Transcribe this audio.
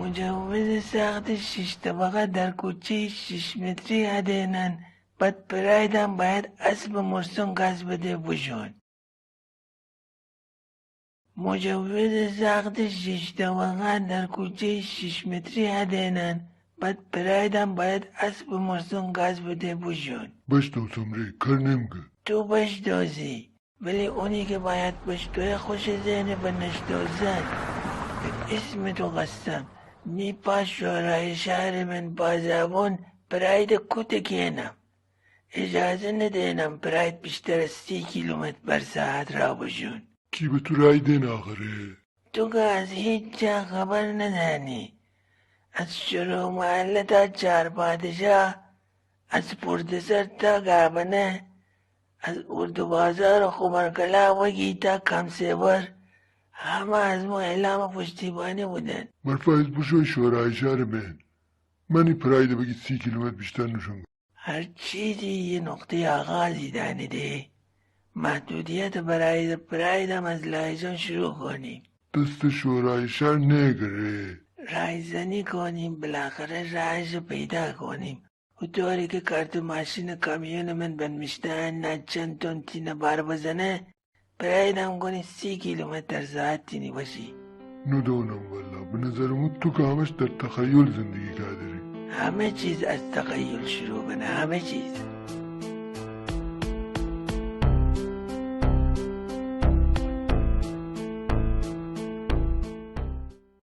مجوز ساخت 6 طبقه در کوچه 6 متری هدینن. بعد پرایدم باید اسب مرسون گاز بده بشون. مجوز ساخت 6 طبقه در کوچه 6 متری هدینن. بعد پرایدم باید اسب مرسون گاز بده بشون. باش دوستم کار نمیگه. تو باش دوزی، ولی اونی که باید باش توی خوش ذهن به نشدوزن. به اسم تو قسم میپا شورای شهر من با زبان پراید کت کنم. اجازه ندینم پراید بیشتر از 30 کیلومتر بر ساعت را بشون. کی به تو رای دین آخره؟ تو که از هیچ جا خبر ندانی. از شروع محله تا چار پادشاه، از پردسر تا گابنه، از اردو بازار و خمرکلا و گیتا کمسیبر، همه از ما اعلام پشتیبانی بودن. مرفایز بشوی شورای شهر منی پراید بگی 30 کیلومتر بیشتر نشون. هر چیزی یه نقطه آغازی دانیده. محدودیت برای پرایدم از لایجان شروع کنیم. دست شورای شهر نگره. رایزنی کنیم، بالاخره راهش پیدا کنیم. و طوری که کارت ماشین کامیون من بنمیشتن نه چند تون تینه بار بزنه، پرایدم کنی 30 کیلومتر در ساعت تینی باشی. ندونم والا، به نظرم تو که همش در تخیل زندگی کردی. همه چیز از تخیل شروع کنه، همه چیز.